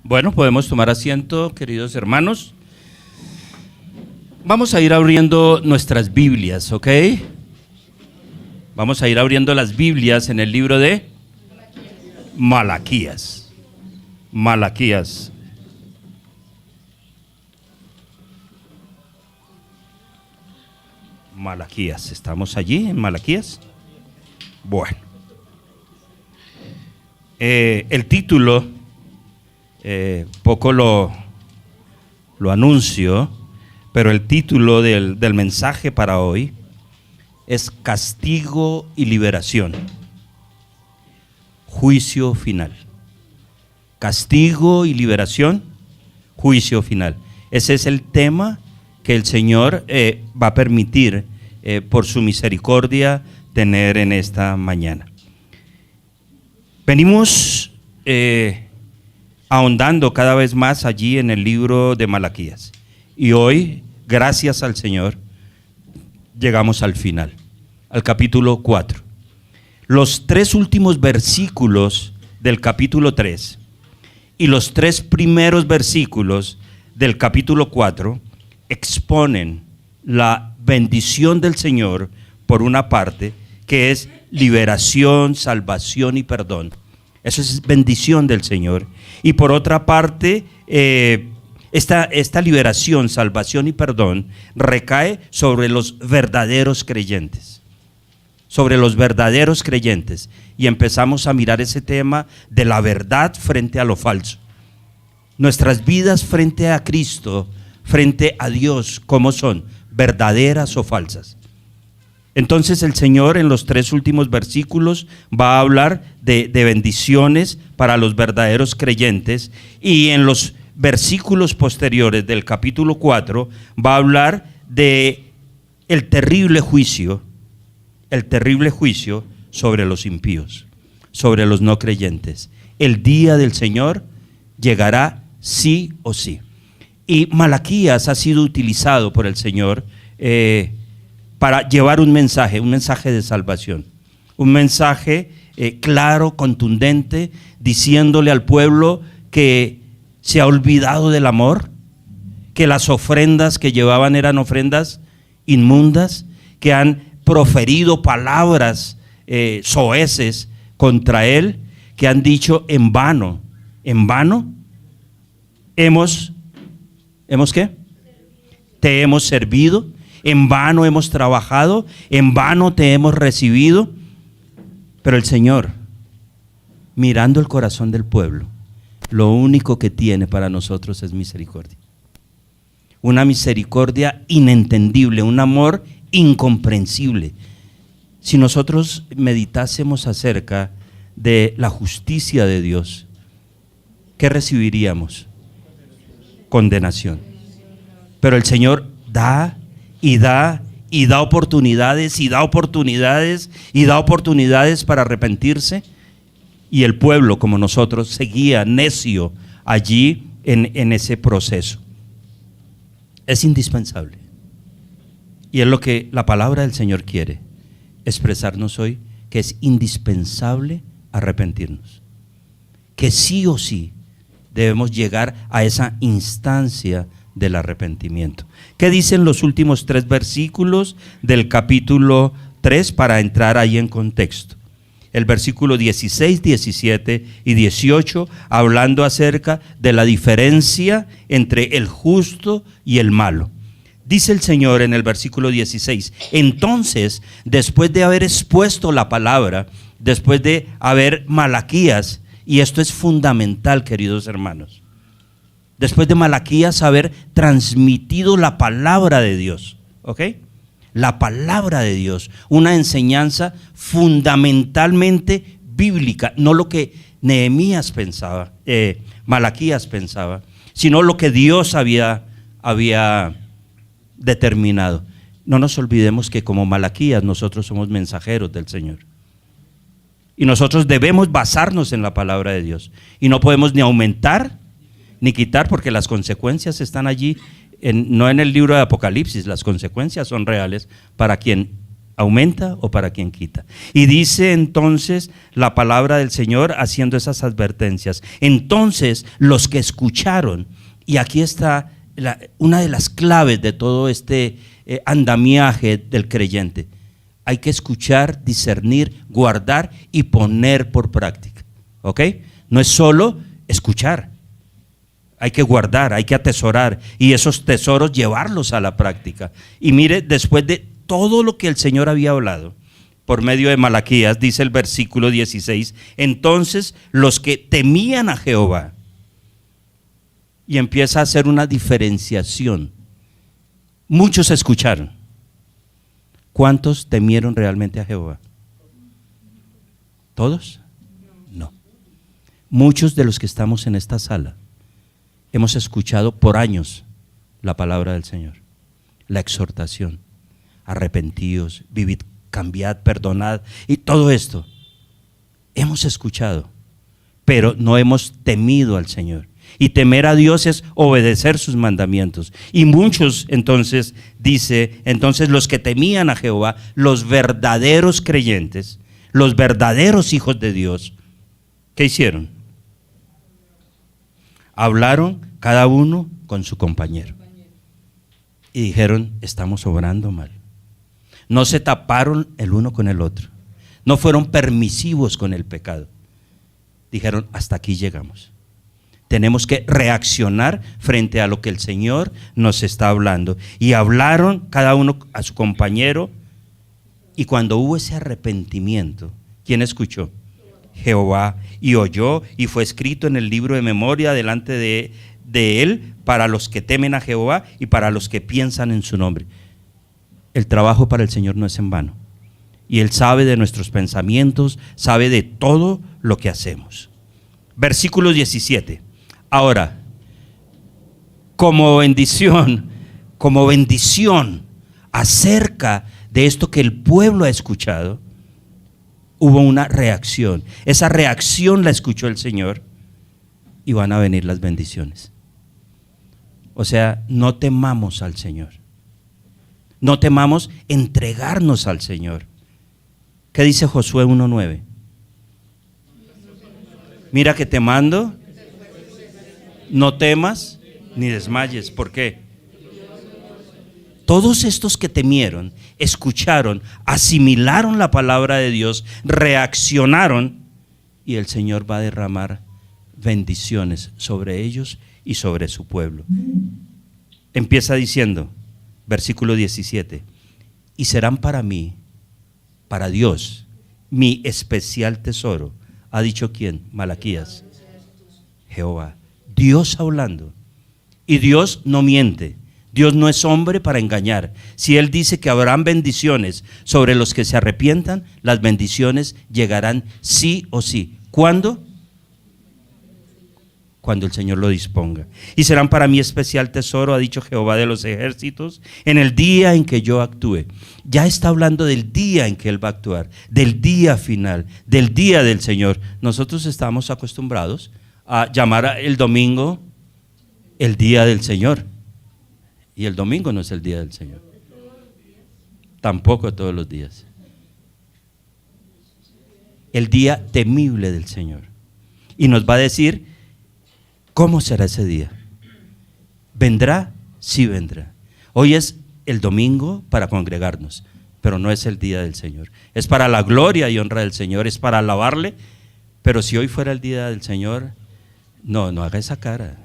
Bueno, podemos tomar asiento, queridos hermanos. Vamos a ir abriendo nuestras Biblias, ¿ok? Vamos a ir abriendo las Biblias en el libro de Malaquías. Malaquías. Malaquías. ¿Estamos allí en Malaquías? Bueno. El título, poco lo anuncio, pero el título del mensaje para hoy es Castigo y Liberación. Juicio final. Castigo y liberación, juicio final. Ese es el tema que el Señor va a permitir, por su misericordia, tener en esta mañana. Venimos ahondando cada vez más allí en el libro de Malaquías. Y hoy, gracias al Señor, llegamos al final, al capítulo 4. Los 3 últimos versículos del capítulo 3 y los 3 primeros versículos del capítulo 4 exponen la bendición del Señor, por una parte, que es liberación, salvación y perdón. Eso es bendición del Señor. Y por otra parte, esta liberación, salvación y perdón recae sobre los verdaderos creyentes. Sobre los verdaderos creyentes. Y empezamos a mirar ese tema de la verdad frente a lo falso. Nuestras vidas frente a Cristo, frente a Dios, ¿cómo son? ¿Verdaderas o falsas? Entonces el Señor en los 3 últimos versículos va a hablar de bendiciones para los verdaderos creyentes, y en los versículos posteriores del capítulo 4 va a hablar de el terrible juicio sobre los impíos, sobre los no creyentes. El día del Señor llegará sí o sí. Y Malaquías ha sido utilizado por el Señor para llevar un mensaje de salvación, un mensaje claro, contundente, diciéndole al pueblo que se ha olvidado del amor, que las ofrendas que llevaban eran ofrendas inmundas, que han proferido palabras soeces contra él, que han dicho en vano hemos ¿qué? Te hemos servido. En vano hemos trabajado, en vano te hemos recibido. Pero el Señor, mirando el corazón del pueblo, lo único que tiene para nosotros es misericordia. Una misericordia inentendible, un amor incomprensible. Si nosotros meditásemos acerca de la justicia de Dios, ¿qué recibiríamos? Condenación. Pero el Señor da y da y da oportunidades y da oportunidades y da oportunidades para arrepentirse, y el pueblo, como nosotros, seguía necio allí en ese proceso. Es indispensable, y es lo que la palabra del Señor quiere expresarnos hoy, que es indispensable arrepentirnos, que sí o sí debemos llegar a esa instancia del arrepentimiento. ¿Qué dicen los últimos 3 versículos del capítulo 3 para entrar ahí en contexto? El versículo 16, 17 y 18, hablando acerca de la diferencia entre el justo y el malo. Dice el Señor en el versículo 16: entonces, después de haber expuesto la palabra, después de haber Malaquías, y esto es fundamental, queridos hermanos, después de Malaquías haber transmitido la palabra de Dios, ¿ok? La palabra de Dios, una enseñanza fundamentalmente bíblica, no lo que Nehemías pensaba, Malaquías pensaba, sino lo que Dios había determinado. No nos olvidemos que como Malaquías nosotros somos mensajeros del Señor. Y nosotros debemos basarnos en la palabra de Dios. Y no podemos ni aumentar ni quitar, porque las consecuencias están allí, no en el libro de Apocalipsis. Las consecuencias son reales para quien aumenta o para quien quita. Y dice entonces la palabra del Señor haciendo esas advertencias. Entonces los que escucharon, y aquí está una de las claves de todo este andamiaje del creyente. Hay que escuchar, discernir, guardar y poner por práctica. ¿Ok? No es solo escuchar. Hay que guardar, hay que atesorar y esos tesoros llevarlos a la práctica. Y mire, después de todo lo que el Señor había hablado por medio de Malaquías, dice el versículo 16, entonces los que temían a Jehová, y empieza a hacer una diferenciación. Muchos escucharon. ¿Cuántos temieron realmente a Jehová? ¿Todos? No. Muchos de los que estamos en esta sala hemos escuchado por años la palabra del Señor, la exhortación, arrepentíos, vivid, cambiad, perdonad y todo esto. Hemos escuchado, pero no hemos temido al Señor. Y temer a Dios es obedecer sus mandamientos. Y muchos entonces, dice, entonces los que temían a Jehová, los verdaderos creyentes, los verdaderos hijos de Dios, ¿qué hicieron? Hablaron cada uno con su compañero. Y dijeron, estamos obrando mal. No se taparon el uno con el otro. No fueron permisivos con el pecado. Dijeron, hasta aquí llegamos. Tenemos que reaccionar frente a lo que el Señor nos está hablando. Y hablaron cada uno a su compañero. Y cuando hubo ese arrepentimiento, ¿quién escuchó? Jehová, y oyó, y fue escrito en el libro de memoria delante de él para los que temen a Jehová y para los que piensan en su nombre. El trabajo para el Señor no es en vano. Y Él sabe de nuestros pensamientos, sabe de todo lo que hacemos. Versículo 17. Ahora, como bendición acerca de esto que el pueblo ha escuchado, hubo una reacción. Esa reacción la escuchó el Señor y van a venir las bendiciones. O sea, no temamos al Señor. No temamos entregarnos al Señor. ¿Qué dice Josué 1:9? Mira que te mando, no temas ni desmayes. ¿Por qué? Todos estos que temieron, escucharon, asimilaron la palabra de Dios, reaccionaron y el Señor va a derramar bendiciones sobre ellos y sobre su pueblo. Empieza diciendo, versículo 17, y serán para mí, para Dios, mi especial tesoro. ¿Ha dicho quién? Malaquías. Jehová. Dios hablando. Y Dios no miente. Dios no es hombre para engañar. Si Él dice que habrán bendiciones sobre los que se arrepientan, las bendiciones llegarán sí o sí. ¿Cuándo? Cuando el Señor lo disponga. Y serán para mí especial tesoro, ha dicho Jehová de los ejércitos, en el día en que yo actúe. Ya está hablando del día en que Él va a actuar, del día final, del día del Señor. Nosotros estamos acostumbrados a llamar el domingo el día del Señor. Y el domingo no es el día del Señor. Tampoco todos los días. El día temible del Señor. Y nos va a decir cómo será ese día. ¿Vendrá? Sí vendrá. Hoy es el domingo para congregarnos, pero no es el día del Señor. Es para la gloria y honra del Señor, es para alabarle. Pero si hoy fuera el día del Señor, no haga esa cara.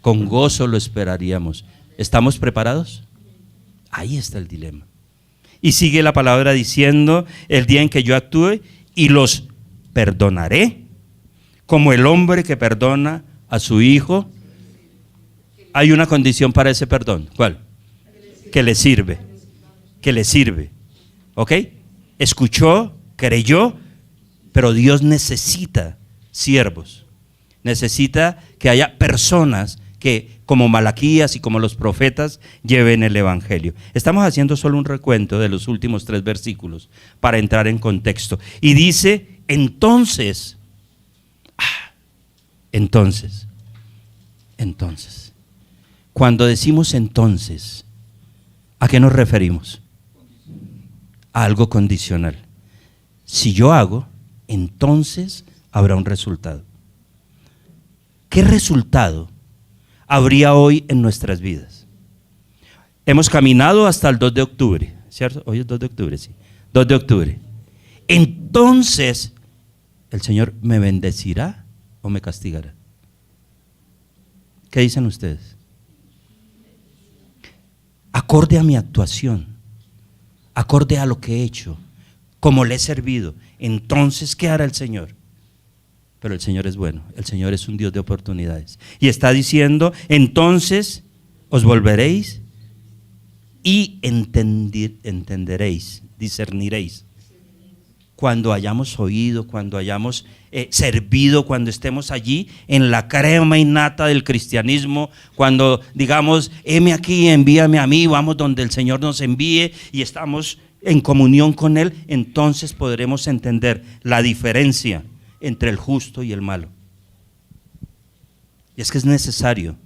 Con gozo lo esperaríamos. ¿Estamos preparados? Ahí está el dilema. Y sigue la palabra diciendo, el día en que yo actúe y los perdonaré, como el hombre que perdona a su hijo. Hay una condición para ese perdón. ¿Cuál? Que le sirve. Que le sirve. ¿Ok? Escuchó, creyó, pero Dios necesita siervos. Necesita que haya personas que, como Malaquías y como los profetas, lleven el evangelio. Estamos haciendo solo un recuento de los últimos 3 versículos para entrar en contexto. Y dice, entonces, cuando decimos entonces, ¿a qué nos referimos? a algo condicional. Si yo hago, entonces habrá un resultado. ¿Qué resultado habría hoy en nuestras vidas? Hemos caminado hasta el 2 de octubre, ¿cierto? Hoy es 2 de octubre, sí. 2 de octubre. Entonces, ¿el Señor me bendecirá o me castigará? ¿Qué dicen ustedes? Acorde a mi actuación, acorde a lo que he hecho, como le he servido, entonces, ¿qué hará el Señor? Pero el Señor es bueno, el Señor es un Dios de oportunidades. Y está diciendo, entonces os volveréis y entenderéis, discerniréis. Cuando hayamos oído, cuando hayamos servido, cuando estemos allí en la crema innata del cristianismo, cuando digamos, heme aquí, envíame a mí, vamos donde el Señor nos envíe y estamos en comunión con Él, entonces podremos entender la diferencia entre el justo y el malo. Y es que es necesario,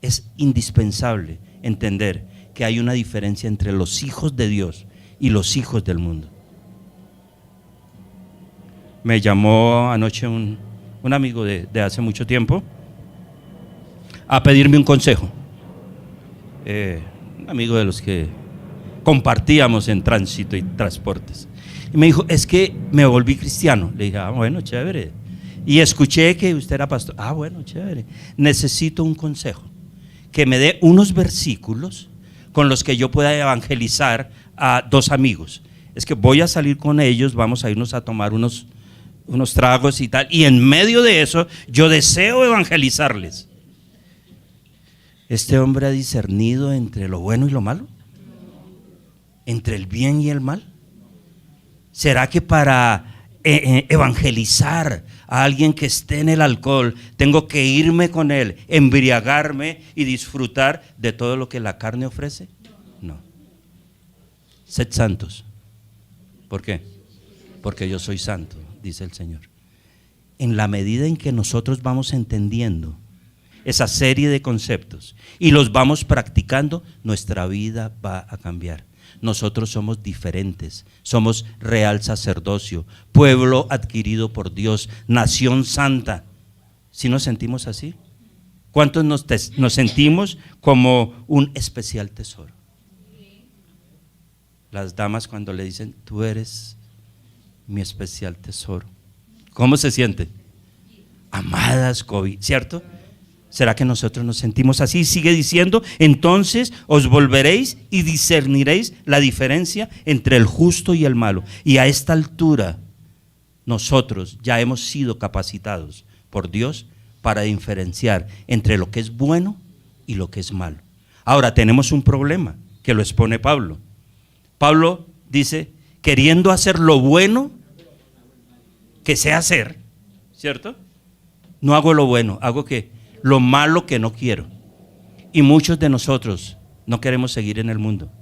es indispensable entender que hay una diferencia entre los hijos de Dios y los hijos del mundo. Me llamó anoche un amigo de hace mucho tiempo a pedirme un consejo. Un amigo de los que compartíamos en tránsito y transportes. Y me dijo, es que me volví cristiano. Le dije, bueno, chévere. Y escuché que usted era pastor. Bueno, chévere. Necesito un consejo. Que me dé unos versículos con los que yo pueda evangelizar a 2 amigos. Es que voy a salir con ellos, vamos a irnos a tomar unos tragos y tal. Y en medio de eso, yo deseo evangelizarles. ¿Este hombre ha discernido entre lo bueno y lo malo? ¿Entre el bien y el mal? ¿Será que para evangelizar a alguien que esté en el alcohol tengo que irme con él, embriagarme y disfrutar de todo lo que la carne ofrece? No. Sed santos. ¿Por qué? Porque yo soy santo, dice el Señor. En la medida en que nosotros vamos entendiendo esa serie de conceptos y los vamos practicando, nuestra vida va a cambiar. Nosotros somos diferentes, somos real sacerdocio, pueblo adquirido por Dios, nación santa. ¿Sí nos sentimos así? ¿Cuántos nos sentimos como un especial tesoro? Las damas cuando le dicen, tú eres mi especial tesoro. ¿Cómo se siente? Amadas, ¿cierto? ¿Será que nosotros nos sentimos así? Sigue diciendo, entonces os volveréis y discerniréis la diferencia entre el justo y el malo. Y a esta altura nosotros ya hemos sido capacitados por Dios para diferenciar entre lo que es bueno y lo que es malo. Ahora tenemos un problema que lo expone Pablo. Pablo dice, queriendo hacer lo bueno que sé hacer, ¿cierto? No hago lo bueno, hago ¿qué? Lo malo que no quiero. Y muchos de nosotros no queremos seguir en el mundo,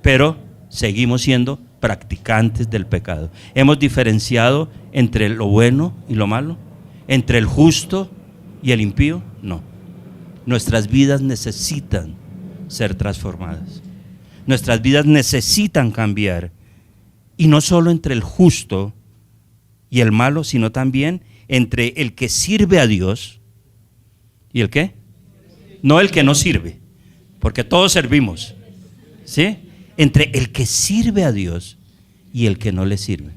pero seguimos siendo practicantes del pecado. Hemos diferenciado entre lo bueno y lo malo, entre el justo y el impío. No, nuestras vidas necesitan ser transformadas, nuestras vidas necesitan cambiar, y no solo entre el justo y el malo, sino también entre el que sirve a Dios y el que no, el que no sirve, porque todos servimos, ¿sí? Entre el que sirve a Dios y el que no le sirve.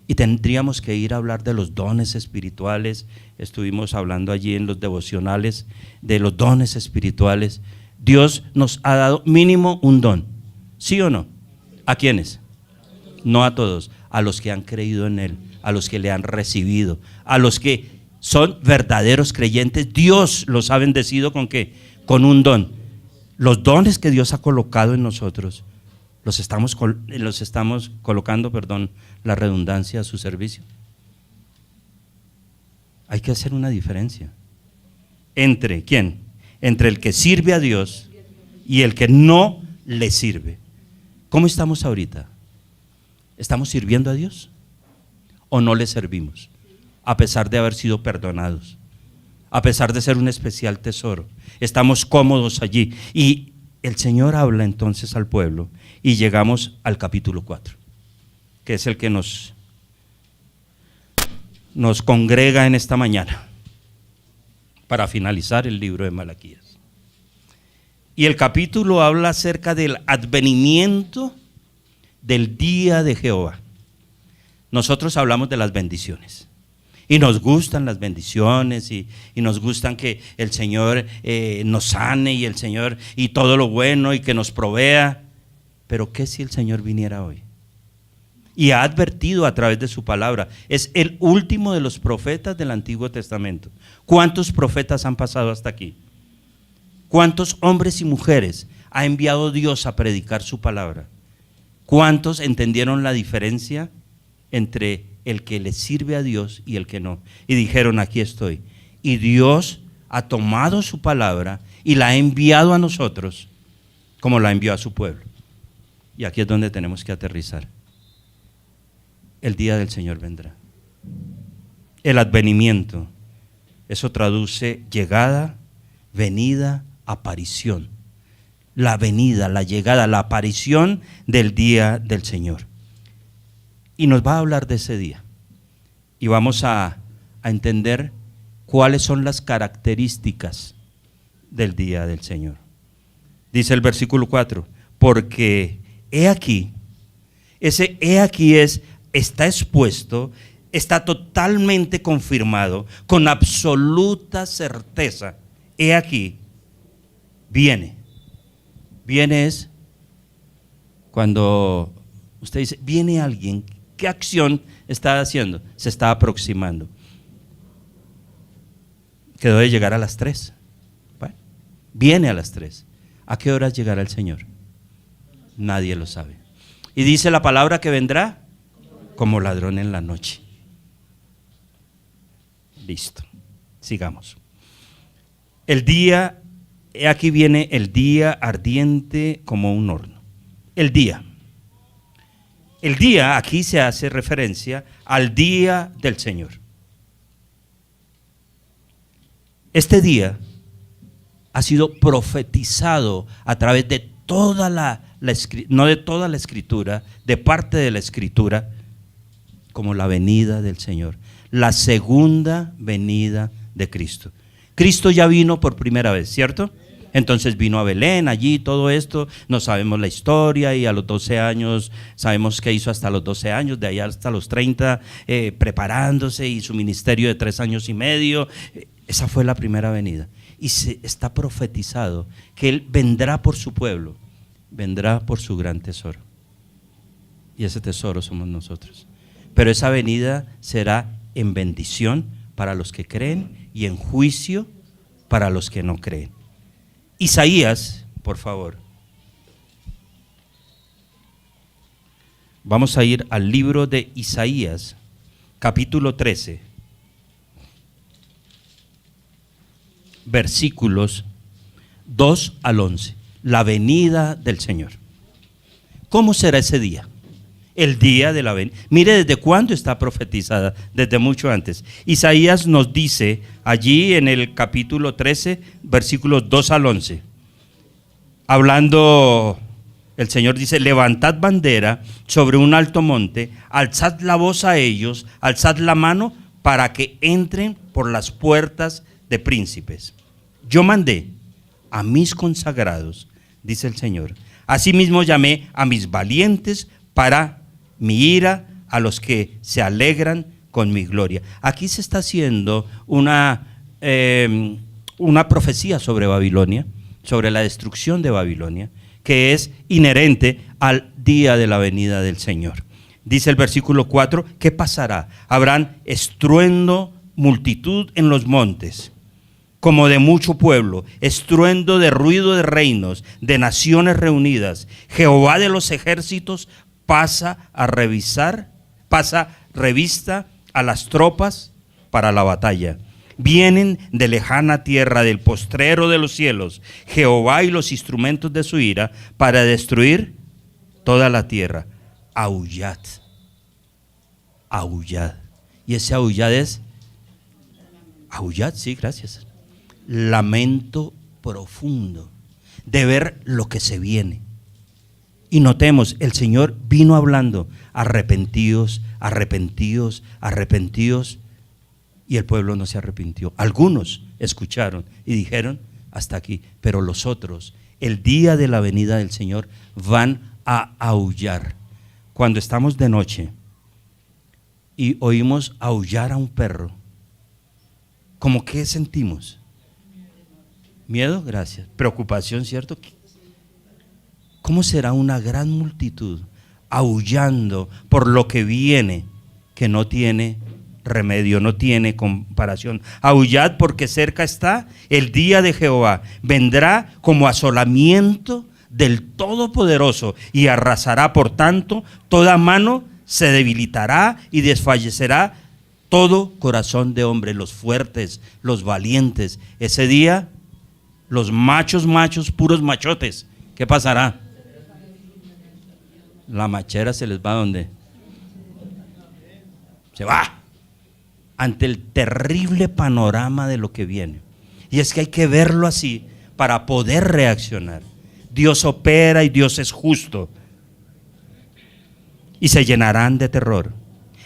Y tendríamos que ir a hablar de los dones espirituales. Estuvimos hablando allí en los devocionales de los dones espirituales. Dios nos ha dado mínimo un don, ¿sí o no? ¿A quiénes? No a todos, a los que han creído en Él, a los que le han recibido, a los que son verdaderos creyentes. Dios los ha bendecido ¿con qué? Con un don. Los dones que Dios ha colocado en nosotros los estamos colocando, la redundancia, a su servicio. Hay que hacer una diferencia entre ¿quién? Entre el que sirve a Dios y el que no le sirve. ¿Cómo estamos ahorita? ¿Estamos sirviendo a Dios o no le servimos? A pesar de haber sido perdonados, a pesar de ser un especial tesoro, estamos cómodos allí. Y el Señor habla entonces al pueblo y llegamos al capítulo 4, que es el que nos congrega en esta mañana para finalizar el libro de Malaquías. Y el capítulo habla acerca del advenimiento del día de Jehová. Nosotros hablamos de las bendiciones y nos gustan las bendiciones y nos gustan que el Señor nos sane y el Señor y todo lo bueno y que nos provea. Pero ¿qué si el Señor viniera hoy? Y ha advertido a través de su palabra. Es el último de los profetas del Antiguo Testamento. ¿Cuántos profetas han pasado hasta aquí? ¿Cuántos hombres y mujeres ha enviado Dios a predicar su palabra? ¿Cuántos entendieron la diferencia entre el que le sirve a Dios y el que no? Y dijeron, aquí estoy. Y Dios ha tomado su palabra y la ha enviado a nosotros como la envió a su pueblo. Y aquí es donde tenemos que aterrizar. El día del Señor vendrá. El advenimiento, eso traduce llegada, venida, aparición. La venida, la llegada, la aparición del día del Señor. Y nos va a hablar de ese día. Y vamos a entender cuáles son las características del día del Señor. Dice el versículo 4, porque he aquí, ese he aquí está expuesto, está totalmente confirmado, con absoluta certeza. He aquí, viene. Viene es cuando usted dice, viene alguien, ¿qué acción está haciendo? Se está aproximando. Quedó de llegar a las 3. Bueno, viene a las 3. ¿A qué horas llegará el Señor? Nadie lo sabe. Y dice la palabra que vendrá como ladrón en la noche. Listo, sigamos. El día, aquí viene el día ardiente como un horno. El día aquí se hace referencia al día del Señor. Este día ha sido profetizado a través de toda no de toda la escritura, de parte de la escritura, como la venida del Señor, la segunda venida de Cristo. Cristo ya vino por primera vez, ¿cierto? Entonces vino a Belén, allí todo esto, no sabemos la historia y a los 12 años, sabemos qué hizo hasta los 12 años, de allá hasta los 30, preparándose y su ministerio de 3 años y medio, esa fue la primera venida. Y se está profetizado que Él vendrá por su pueblo, vendrá por su gran tesoro. Y ese tesoro somos nosotros. Pero esa venida será en bendición para los que creen y en juicio para los que no creen. Isaías, por favor. Vamos a ir al libro de Isaías, capítulo 13, versículos 2 al 11. La venida del Señor. ¿Cómo será ese día? El día de la venida. Mire desde cuándo está profetizada, desde mucho antes. Isaías nos dice allí en el capítulo 13, versículos 2 al 11. Hablando, el Señor dice, levantad bandera sobre un alto monte, alzad la voz a ellos, alzad la mano para que entren por las puertas de príncipes. Yo mandé a mis consagrados, dice el Señor. Asimismo llamé a mis valientes para mi ira, a los que se alegran con mi gloria. Aquí se está haciendo una profecía sobre Babilonia, sobre la destrucción de Babilonia, que es inherente al día de la venida del Señor. Dice el versículo 4, ¿qué pasará? Habrán estruendo, multitud en los montes, como de mucho pueblo, estruendo de ruido de reinos, de naciones reunidas. Jehová de los ejércitos pasa revista a las tropas para la batalla. Vienen de lejana tierra, del postrero de los cielos, Jehová y los instrumentos de su ira, para destruir toda la tierra. Aullad, aullad. Y ese aullad es, aullad, sí, gracias. Lamento profundo. de ver lo que se viene. Y notemos, el Señor vino hablando, arrepentíos, arrepentíos, arrepentíos, y el pueblo no se arrepintió. Algunos escucharon y dijeron, hasta aquí, pero los otros, el día de la venida del Señor, van a aullar. Cuando estamos de noche y oímos aullar a un perro, ¿cómo qué sentimos? Miedo, gracias. Preocupación, ¿cierto? ¿Cómo será una gran multitud aullando por lo que viene, que no tiene remedio, no tiene comparación? Aullad porque cerca está el día de Jehová. Vendrá como asolamiento del Todopoderoso y arrasará, por tanto, toda mano se debilitará y desfallecerá todo corazón de hombre, los fuertes, los valientes. Ese día, los machos, puros machotes, ¿qué pasará? La machera se les va a ¿dónde? Se va ante el terrible panorama de lo que viene. Y es que hay que verlo así para poder reaccionar. Dios opera y Dios es justo. Y se llenarán de terror,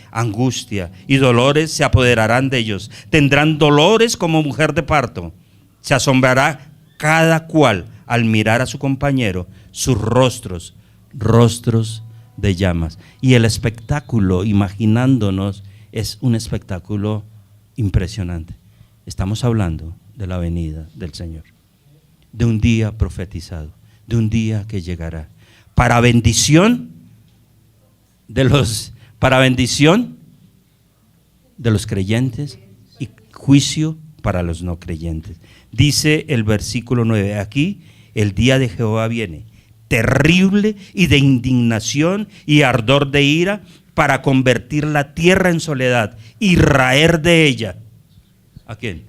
angustia y dolores se apoderarán de ellos. Tendrán dolores como mujer de parto. Se asombrará cada cual al mirar a su compañero, sus rostros de llamas. Y el espectáculo, imaginándonos, es un espectáculo impresionante. Estamos hablando de la venida del Señor, de un día profetizado, de un día que llegará para bendición de los creyentes y juicio para los no creyentes. Dice el versículo 9, aquí el día de Jehová viene, terrible y de indignación y ardor de ira, para convertir la tierra en soledad y raer de ella. ¿A quién?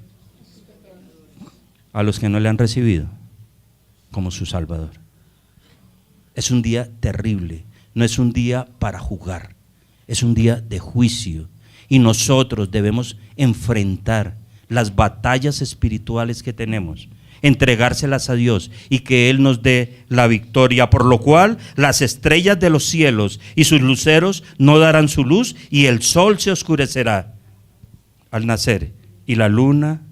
A los que no le han recibido como su Salvador. Es un día terrible, no es un día para jugar, es un día de juicio. Y nosotros debemos enfrentar las batallas espirituales que tenemos, entregárselas a Dios y que Él nos dé la victoria, por lo cual las estrellas de los cielos y sus luceros no darán su luz y el sol se oscurecerá al nacer y la luna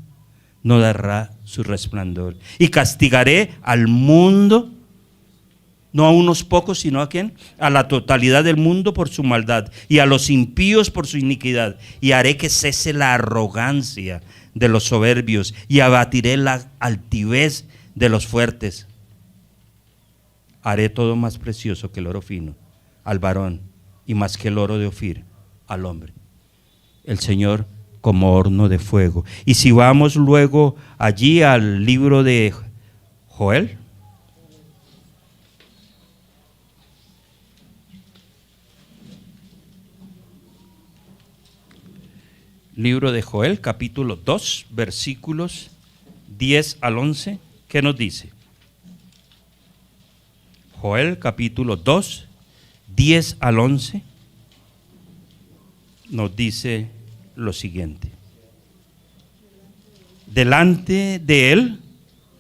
no dará su resplandor. Y castigaré al mundo, no a unos pocos, sino ¿a quién? A la totalidad del mundo por su maldad y a los impíos por su iniquidad, y haré que cese la arrogancia de los soberbios y abatiré la altivez de los fuertes. Haré todo más precioso que el oro fino al varón y más que el oro de Ofir al hombre. El Señor como horno de fuego. Y si vamos luego allí al libro de Joel, libro de Joel, capítulo 2, versículos 10 al 11, ¿qué nos dice? Joel, capítulo 2, 10 al 11, nos dice lo siguiente. Delante de él,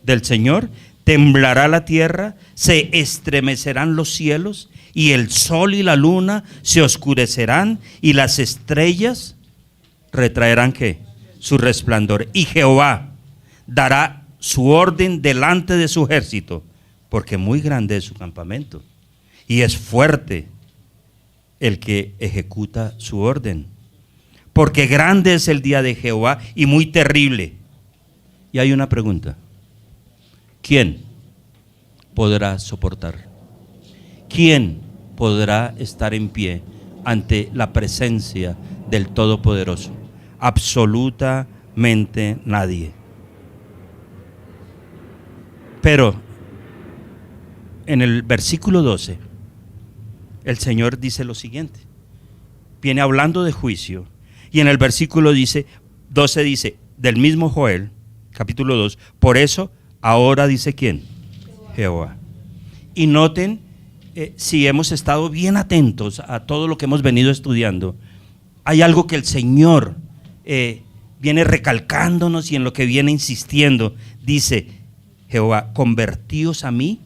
del Señor, temblará la tierra, se estremecerán los cielos, y el sol y la luna se oscurecerán, y las estrellas retraerán ¿qué? Su resplandor. Y Jehová dará su orden delante de su ejército, porque muy grande es su campamento y es fuerte el que ejecuta su orden. Porque grande es el día de Jehová y muy terrible. Y hay una pregunta: ¿quién podrá soportar? ¿Quién podrá estar en pie ante la presencia del Todopoderoso? Absolutamente nadie. Pero en el versículo 12 el Señor dice lo siguiente, viene hablando de juicio, y en el versículo 12 dice, del mismo Joel, capítulo 2, por eso ahora dice ¿quién? Jehová. Y noten, si hemos estado bien atentos a todo lo que hemos venido estudiando, hay algo que el Señor viene recalcándonos y en lo que viene insistiendo. Dice, Jehová, convertíos a mí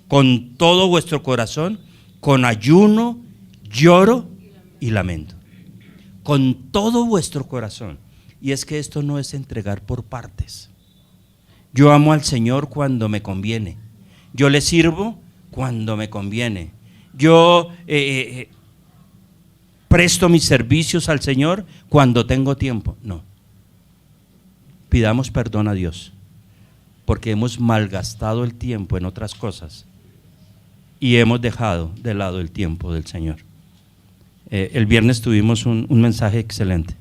con todo vuestro corazón, con ayuno, lloro y lamento. Con todo vuestro corazón. Y es que esto no es entregar por partes. Yo amo al Señor cuando me conviene. Yo le sirvo cuando me conviene. Yo presto mis servicios al Señor cuando tengo tiempo. No. Pidamos perdón a Dios porque hemos malgastado el tiempo en otras cosas y hemos dejado de lado el tiempo del Señor. El viernes tuvimos un mensaje excelente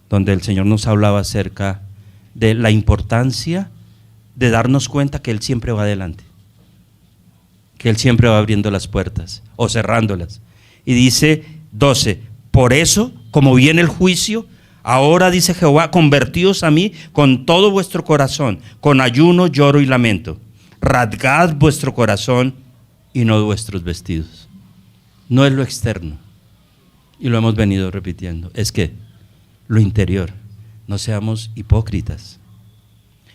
donde el Señor nos hablaba acerca de la importancia de darnos cuenta que Él siempre va adelante, que Él siempre va abriendo las puertas o cerrándolas. Y dice 12, por eso, como viene el juicio, ahora dice Jehová, convertíos a mí con todo vuestro corazón, con ayuno, lloro y lamento. Rasgad vuestro corazón y no vuestros vestidos. No es lo externo, y lo hemos venido repitiendo, es que lo interior. No seamos hipócritas,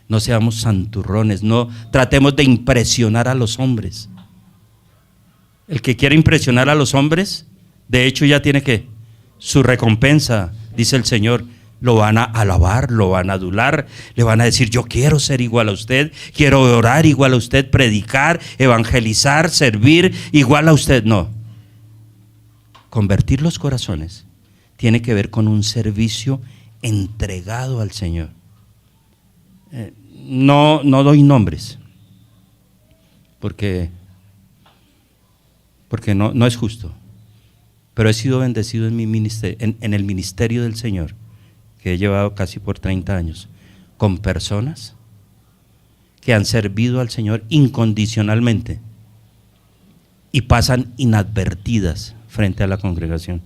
no seamos santurrones, no tratemos de impresionar a los hombres. El que quiere impresionar a los hombres, de hecho ya tiene que su recompensa, dice el Señor. Lo van a alabar, lo van a adular, le van a decir: yo quiero ser igual a usted, quiero orar igual a usted, predicar, evangelizar, servir igual a usted. No, convertir los corazones tiene que ver con un servicio entregado al Señor. No doy nombres porque no es justo, pero he sido bendecido en mi ministerio, en el ministerio del Señor, que he llevado casi por 30 años, con personas que han servido al Señor incondicionalmente y pasan inadvertidas frente a la congregación.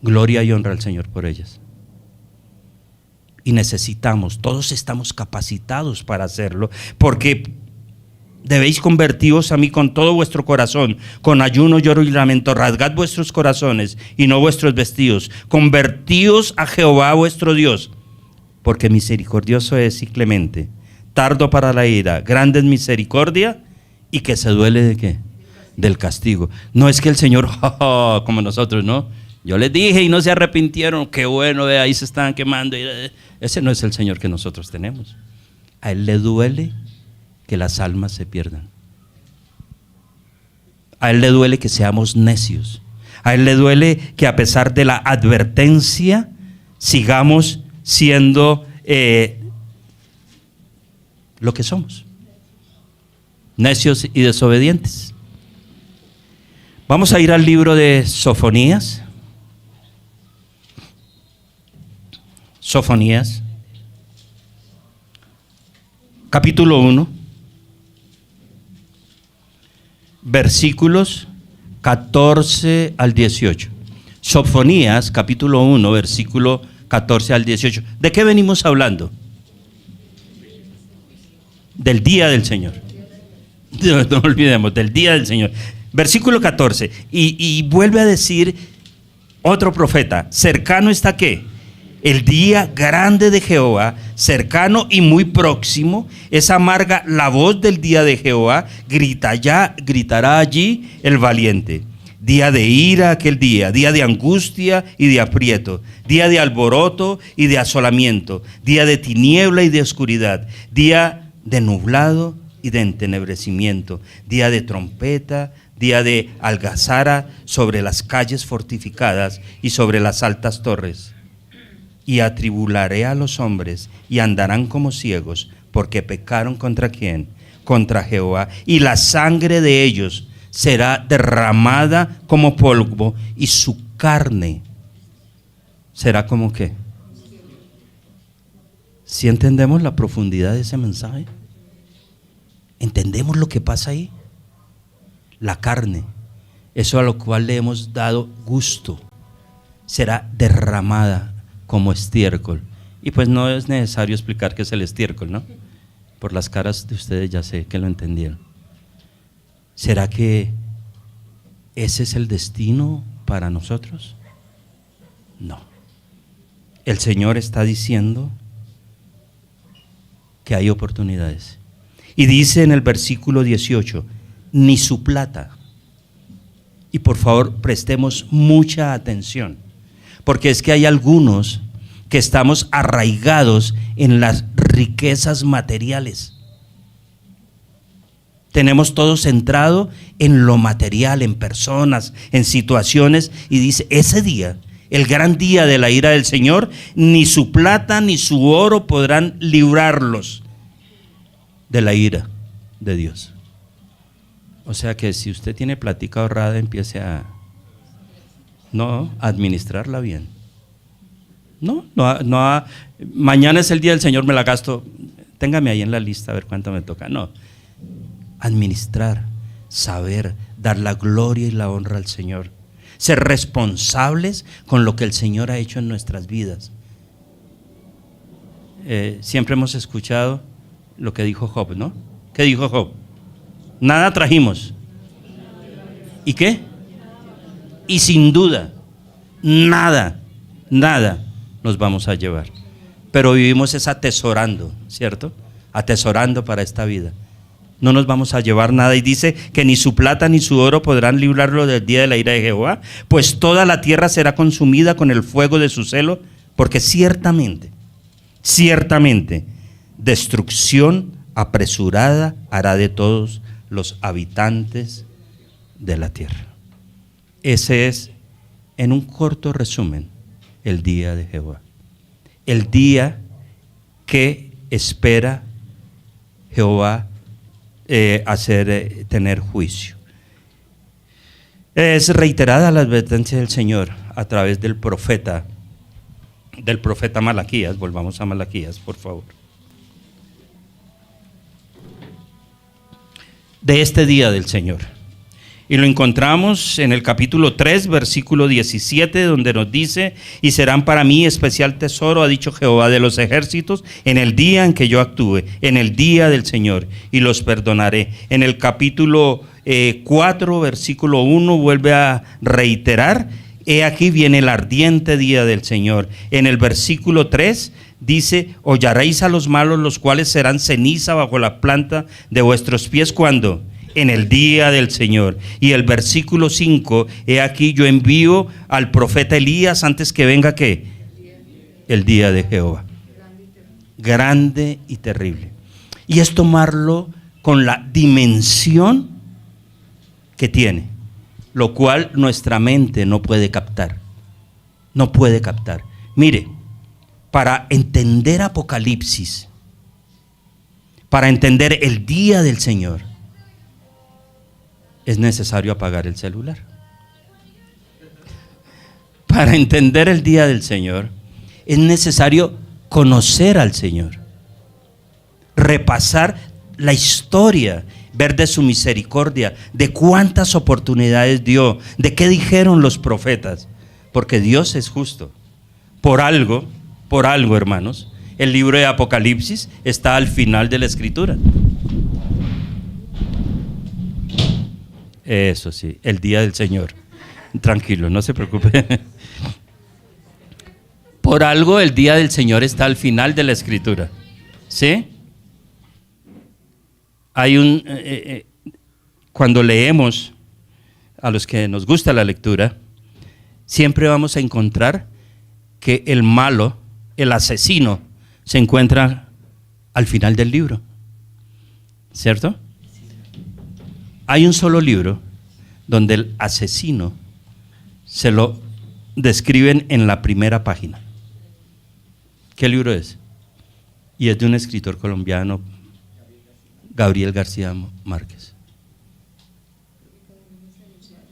Gloria y honra al Señor por ellas. Y necesitamos, todos estamos capacitados para hacerlo, porque debéis convertiros a mí con todo vuestro corazón, con ayuno, lloro y lamento. Rasgad vuestros corazones y no vuestros vestidos. Convertíos a Jehová vuestro Dios, porque misericordioso es y clemente, tardo para la ira, grande es misericordia y que se duele ¿de qué? Del castigo. No es que el Señor, como nosotros, ¿no? Yo les dije y no se arrepintieron, qué bueno, ahí se estaban quemando. Ese no es el Señor que nosotros tenemos. A Él le duele que las almas se pierdan. A Él le duele que seamos necios. A Él le duele que a pesar de la advertencia sigamos siendo lo que somos, necios y desobedientes. Vamos a ir al libro de Sofonías. Sofonías, capítulo 1, versículos 14 al 18. Sofonías, capítulo 1, versículo 14 al 18. ¿De qué venimos hablando? Del día del Señor. No olvidemos, del día del Señor. Versículo 14. Y vuelve a decir otro profeta: cercano está ¿qué? El día grande de Jehová, cercano y muy próximo, es amarga la voz del día de Jehová, gritará allí el valiente. Día de ira aquel día de angustia y de aprieto, día de alboroto y de asolamiento, día de tiniebla y de oscuridad, día de nublado y de entenebrecimiento, día de trompeta, día de algazara sobre las calles fortificadas y sobre las altas torres. Y atribularé a los hombres y andarán como ciegos, porque pecaron ¿contra quién? Contra Jehová, y la sangre de ellos será derramada como polvo, y su carne será como ¿qué? ¿Sí entendemos la profundidad de ese mensaje? ¿Entendemos lo que pasa ahí? La carne, eso a lo cual le hemos dado gusto, será derramada como estiércol. Y pues no es necesario explicar qué es el estiércol, ¿no? Por las caras de ustedes ya sé que lo entendieron. ¿Será que ese es el destino para nosotros? No. El Señor está diciendo que hay oportunidades. Y dice en el versículo 18, ni su plata. Y por favor, prestemos mucha atención, porque es que hay algunos que estamos arraigados en las riquezas materiales. Tenemos todo centrado en lo material, en personas, en situaciones, y dice, ese día, el gran día de la ira del Señor, ni su plata ni su oro podrán librarlos de la ira de Dios. O sea que si usted tiene plática ahorrada, empiece a administrarla bien. Mañana es el día del Señor, me la gasto. Téngame ahí en la lista a ver cuánto me toca. No, administrar, saber, dar la gloria y la honra al Señor. Ser responsables con lo que el Señor ha hecho en nuestras vidas. Siempre hemos escuchado lo que dijo Job, ¿no? ¿Qué dijo Job? Nada trajimos. ¿Y qué? Y sin duda, nada nos vamos a llevar. Pero vivimos es atesorando, ¿cierto? Atesorando para esta vida. No nos vamos a llevar nada, y dice que ni su plata ni su oro podrán librarlo del día de la ira de Jehová, pues toda la tierra será consumida con el fuego de su celo, porque ciertamente, destrucción apresurada hará de todos los habitantes de la tierra. Ese es, en un corto resumen, el día de Jehová. El día que espera Jehová tener juicio. Es reiterada la advertencia del Señor a través del profeta Malaquías. Volvamos a Malaquías, por favor. De este día del Señor. Y lo encontramos en el capítulo 3, versículo 17, donde nos dice: y serán para mí especial tesoro, ha dicho Jehová de los ejércitos, en el día en que yo actúe, en el día del Señor, y los perdonaré. En el capítulo 4, versículo 1, vuelve a reiterar: he aquí viene el ardiente día del Señor. En el versículo 3 dice: hollaréis a los malos, los cuales serán ceniza bajo la planta de vuestros pies. ¿Cuándo? En el día del Señor. Y el versículo 5, he aquí yo envío al profeta Elías antes que venga, ¿qué? El día de Jehová. Grande y terrible. Y es tomarlo con la dimensión que tiene, lo cual nuestra mente no puede captar. No puede captar. Mire, para entender Apocalipsis, para entender el día del Señor, es necesario apagar el celular. Para entender el día del Señor, es necesario conocer al Señor, repasar la historia, ver de su misericordia, de cuántas oportunidades dio, de qué dijeron los profetas, porque Dios es justo. Por algo, hermanos, el libro de Apocalipsis está al final de la Escritura. Eso sí, el día del Señor. Tranquilo, no se preocupe. Por algo el día del Señor está al final de la Escritura. ¿Sí? Hay cuando leemos, a los que nos gusta la lectura, siempre vamos a encontrar que el malo, el asesino, se encuentra al final del libro. ¿Cierto? Hay un solo libro donde el asesino se lo describen en la primera página. ¿Qué libro es? Y es de un escritor colombiano, Gabriel García Márquez.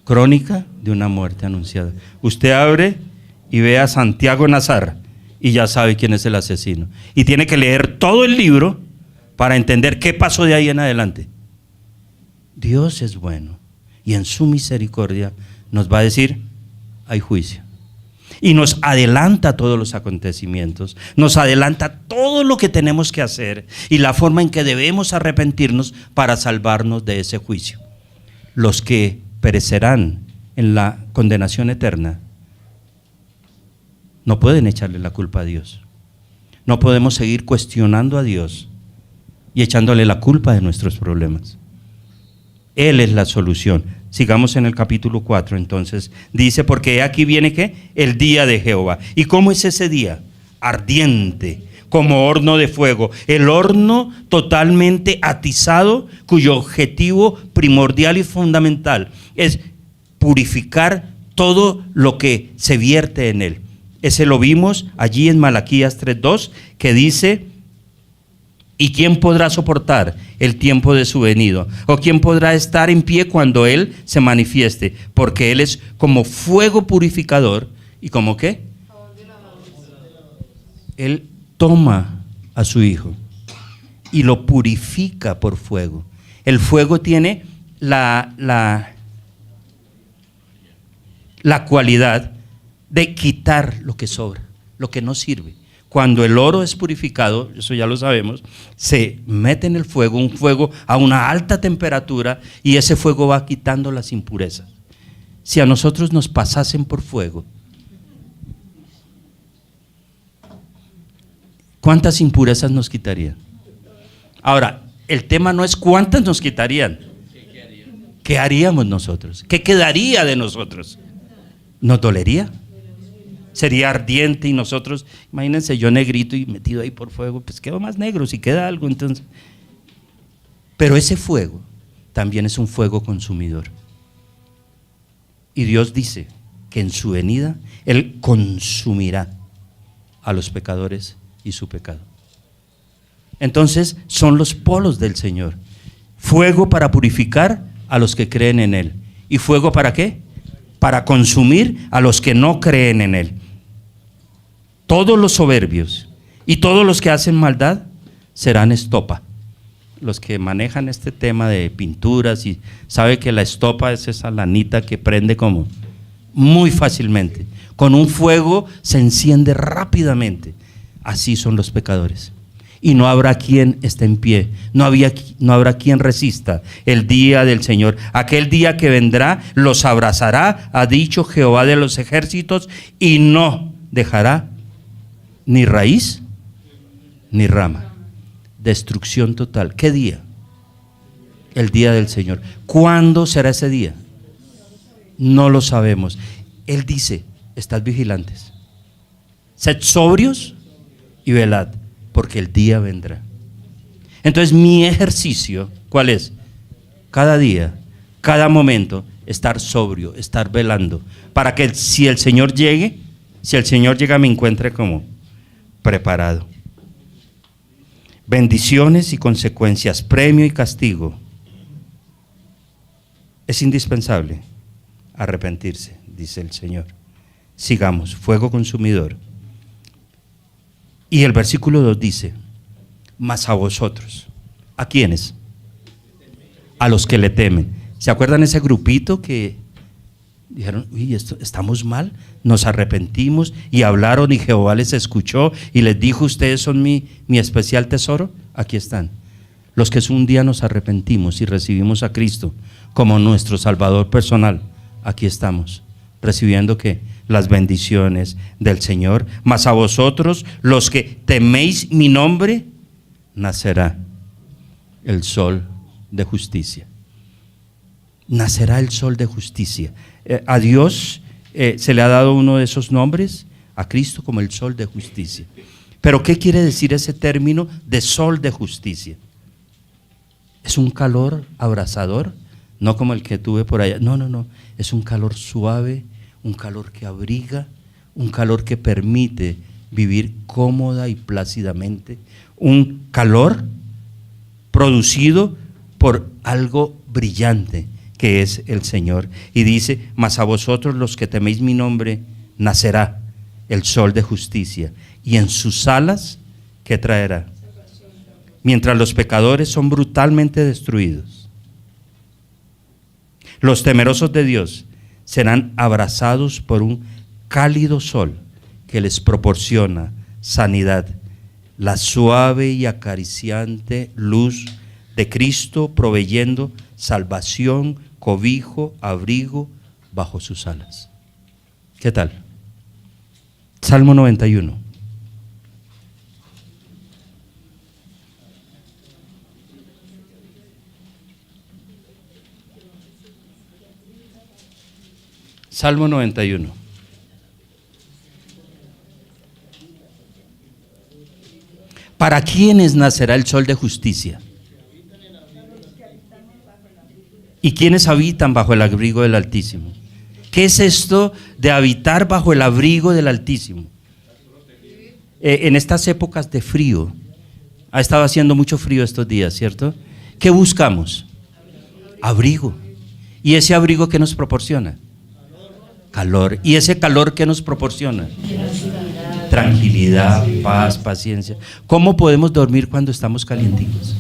Crónica de una muerte anunciada. Usted abre y ve a Santiago Nazar y ya sabe quién es el asesino. Y tiene que leer todo el libro para entender qué pasó de ahí en adelante. Dios es bueno y en su misericordia nos va a decir: hay juicio. Y nos adelanta todos los acontecimientos, nos adelanta todo lo que tenemos que hacer y la forma en que debemos arrepentirnos para salvarnos de ese juicio. Los que perecerán en la condenación eterna no pueden echarle la culpa a Dios. No podemos seguir cuestionando a Dios y echándole la culpa de nuestros problemas. Él es la solución. Sigamos en el capítulo 4, entonces. Dice, porque aquí viene ¿qué? El día de Jehová. ¿Y cómo es ese día? Ardiente, como horno de fuego. El horno totalmente atizado, cuyo objetivo primordial y fundamental es purificar todo lo que se vierte en él. Ese lo vimos allí en Malaquías 3:2, que dice: ¿y quién podrá soportar el tiempo de su venido? ¿O quién podrá estar en pie cuando Él se manifieste? Porque Él es como fuego purificador. ¿Y como qué? Él toma a su Hijo y lo purifica por fuego. El fuego tiene la cualidad de quitar lo que sobra, lo que no sirve. Cuando el oro es purificado, eso ya lo sabemos, se mete en el fuego, un fuego a una alta temperatura, y ese fuego va quitando las impurezas. Si a nosotros nos pasasen por fuego, ¿cuántas impurezas nos quitarían? Ahora, el tema no es cuántas nos quitarían. ¿Qué haríamos nosotros? ¿Qué quedaría de nosotros? ¿Nos dolería? Sería ardiente, y nosotros, imagínense yo negrito y metido ahí por fuego, pues quedo más negro si queda algo entonces. Pero ese fuego también es un fuego consumidor. Y Dios dice que en su venida Él consumirá a los pecadores y su pecado. Entonces son los polos del Señor: fuego para purificar a los que creen en Él, y fuego ¿para qué? Para consumir a los que no creen en Él. Todos los soberbios y todos los que hacen maldad serán estopa. Los que manejan este tema de pinturas y sabe que la estopa es esa lanita que prende como muy fácilmente. Con un fuego se enciende rápidamente. Así son los pecadores. Y no habrá quien esté en pie, no habrá quien resista el día del Señor. Aquel día que vendrá los abrazará, ha dicho Jehová de los ejércitos, y no dejará ni raíz ni rama. Destrucción total. ¿Qué día? El día del Señor. ¿Cuándo será ese día? No lo sabemos. Él dice: estad vigilantes, sed sobrios y velad, porque el día vendrá. Entonces mi ejercicio, ¿cuál es? Cada día, cada momento, estar sobrio, estar velando, para que si el Señor llega, me encuentre como preparado. Bendiciones y consecuencias, premio y castigo. Es indispensable arrepentirse, dice el Señor. Sigamos, fuego consumidor. Y el versículo 2 dice: mas a vosotros. ¿A quiénes? A los que le temen. ¿Se acuerdan ese grupito que dijeron: uy, estamos mal, nos arrepentimos, y hablaron, y Jehová les escuchó y les dijo: ustedes son mi especial tesoro? Aquí están. Los que un día nos arrepentimos y recibimos a Cristo como nuestro Salvador personal, aquí estamos, recibiendo ¿qué? Las bendiciones del Señor. Mas a vosotros, los que teméis mi nombre, nacerá el sol de justicia. Nacerá el sol de justicia. A Dios se le ha dado uno de esos nombres, a Cristo, como el sol de justicia. Pero ¿qué quiere decir ese término de sol de justicia? Es un calor abrasador, no como el que tuve por allá. No. Es un calor suave, un calor que abriga, un calor que permite vivir cómoda y plácidamente. Un calor producido por algo brillante, que es el Señor. Y dice: mas a vosotros, los que teméis mi nombre, nacerá el sol de justicia, y en sus alas, ¿qué traerá? Mientras los pecadores son brutalmente destruidos, los temerosos de Dios serán abrazados por un cálido sol que les proporciona sanidad, la suave y acariciante luz de Cristo, proveyendo salvación, cobijo, abrigo bajo sus alas. ¿Qué tal? Salmo 91. Salmo 91. ¿Para quiénes nacerá el sol de justicia? ¿Y quiénes habitan bajo el abrigo del Altísimo? ¿Qué es esto de habitar bajo el abrigo del Altísimo? En estas épocas de frío, ha estado haciendo mucho frío estos días, ¿cierto? ¿Qué buscamos? Abrigo. ¿Y ese abrigo qué nos proporciona? Calor. ¿Y ese calor qué nos proporciona? Tranquilidad, paz, paciencia. ¿Cómo podemos dormir cuando estamos calientitos?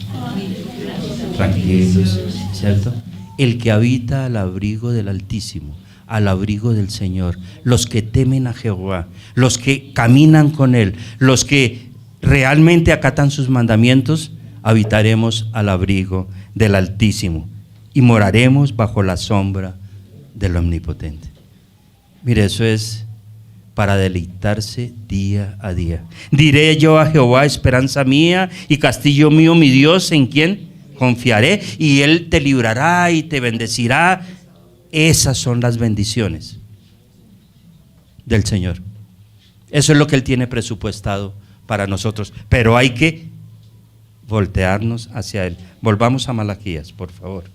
Tranquilos, ¿cierto? El que habita al abrigo del Altísimo, al abrigo del Señor, los que temen a Jehová, los que caminan con Él, los que realmente acatan sus mandamientos, habitaremos al abrigo del Altísimo y moraremos bajo la sombra del Omnipotente. Mire, eso es para deleitarse día a día. Diré yo a Jehová, esperanza mía y castillo mío, mi Dios, en quien confiaré, y Él te librará y te bendecirá. Esas son las bendiciones del Señor. Eso es lo que Él tiene presupuestado para nosotros, pero hay que voltearnos hacia Él. Volvamos a Malaquías, por favor.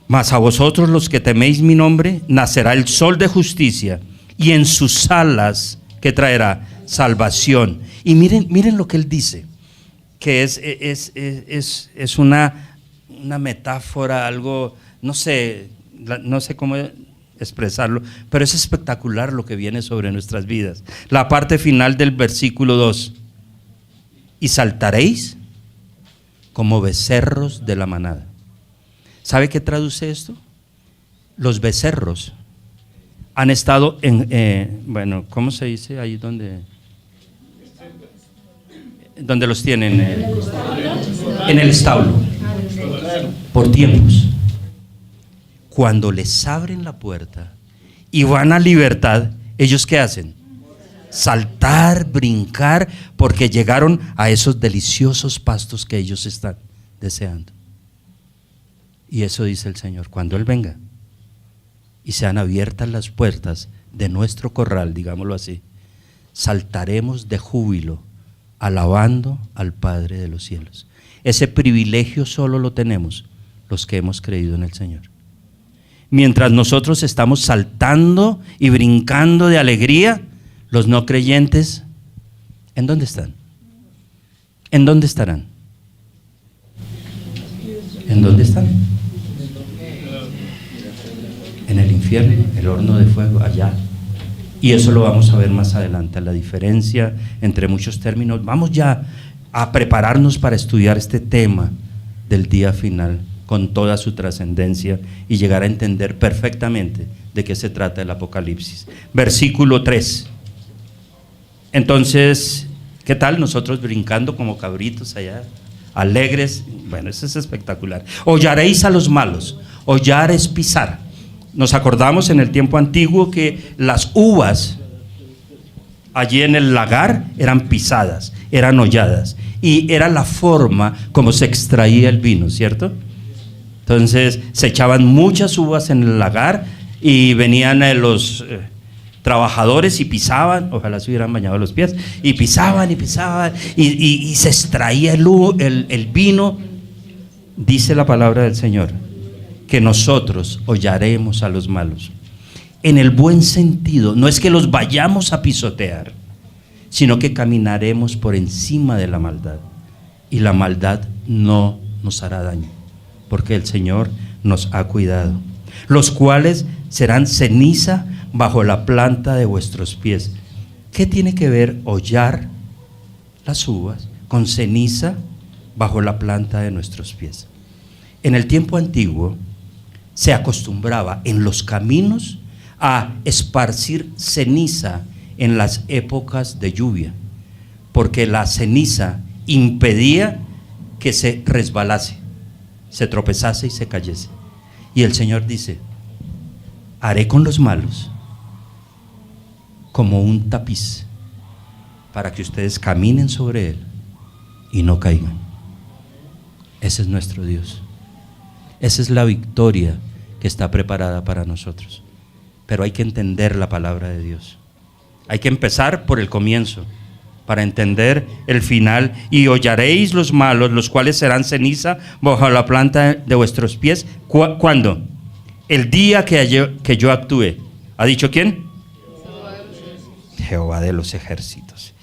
Mas a vosotros los que teméis mi nombre, nacerá el sol de justicia, y en sus alas, ¿qué traerá? Salvación. Y miren lo que Él dice, que es una metáfora, algo, no sé cómo expresarlo, pero es espectacular lo que viene sobre nuestras vidas. La parte final del versículo 2: y saltaréis como becerros de la manada. ¿Sabe qué traduce esto? Los becerros han estado en, ¿cómo se dice ahí donde los tienen? En el establo, por tiempos. Cuando les abren la puerta y van a libertad, ¿ellos qué hacen? Saltar, brincar, porque llegaron a esos deliciosos pastos que ellos están deseando. Y eso dice el Señor: cuando Él venga y sean abiertas las puertas de nuestro corral, digámoslo así, saltaremos de júbilo, alabando al Padre de los cielos. Ese privilegio solo lo tenemos los que hemos creído en el Señor. Mientras nosotros estamos saltando y brincando de alegría, los no creyentes, ¿en dónde están? ¿En dónde estarán? ¿En dónde están? En el infierno, el horno de fuego, allá. Y eso lo vamos a ver más adelante, la diferencia entre muchos términos. Vamos ya a prepararnos para estudiar este tema del día final con toda su trascendencia y llegar a entender perfectamente de qué se trata el Apocalipsis. Versículo 3. Entonces, ¿qué tal nosotros brincando como cabritos allá, alegres? Bueno, eso es espectacular. Hollaréis a los malos. Hollar es pisar. Nos acordamos en el tiempo antiguo que las uvas allí en el lagar eran pisadas, eran holladas, y era la forma como se extraía el vino, ¿cierto? Entonces se echaban muchas uvas en el lagar y venían los trabajadores y pisaban, ojalá se hubieran bañado los pies, y pisaban y se extraía el vino. Dice la palabra del Señor que nosotros hollaremos a los malos. En el buen sentido, no es que los vayamos a pisotear, sino que caminaremos por encima de la maldad, y la maldad no nos hará daño, porque el Señor nos ha cuidado. Los cuales serán ceniza bajo la planta de vuestros pies. ¿Qué tiene que ver hollar las uvas con ceniza bajo la planta de nuestros pies? En el tiempo antiguo se acostumbraba en los caminos a esparcir ceniza en las épocas de lluvia, porque la ceniza impedía que se resbalase, se tropezase y se cayese. Y el Señor dice: haré con los malos como un tapiz, para que ustedes caminen sobre él y no caigan. Ese es nuestro Dios. Esa es la victoria que está preparada para nosotros. Pero hay que entender la palabra de Dios. Hay que empezar por el comienzo para entender el final. Y hollaréis los malos, los cuales serán ceniza bajo la planta de vuestros pies. ¿Cuándo? El día que yo actúe. ¿Ha dicho quién? Jehová de los ejércitos.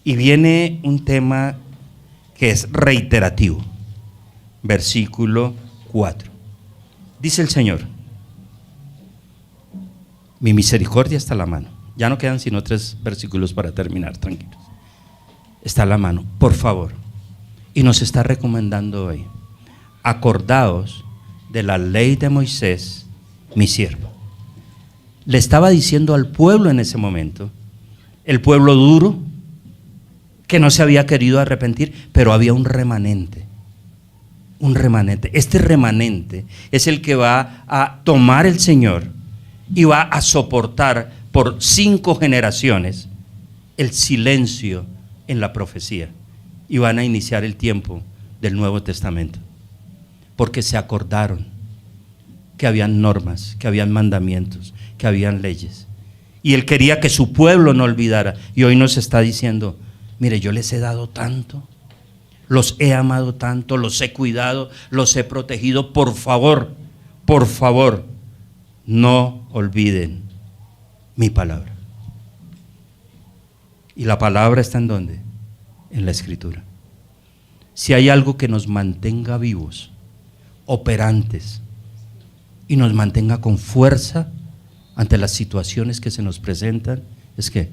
Y viene un tema que es reiterativo. Versículo 4. Dice el Señor: mi misericordia está a la mano. Ya no quedan sino 3 versículos para terminar, tranquilos. Está a la mano, por favor. Y nos está recomendando hoy: acordaos de la ley de Moisés, mi siervo. Le estaba diciendo al pueblo en ese momento, el pueblo duro, que no se había querido arrepentir, pero había un remanente. Un remanente. Este remanente es el que va a tomar el Señor y va a soportar por 5 generaciones el silencio en la profecía, y van a iniciar el tiempo del Nuevo Testamento, porque se acordaron que habían normas, que habían mandamientos, que habían leyes, y Él quería que su pueblo no olvidara. Y hoy nos está diciendo: mire, yo les he dado tanto, los he amado tanto, los he cuidado, los he protegido. Por favor, no olviden mi palabra. Y la palabra está ¿en dónde? En la Escritura. Si hay algo que nos mantenga vivos, operantes, y nos mantenga con fuerza ante las situaciones que se nos presentan, es que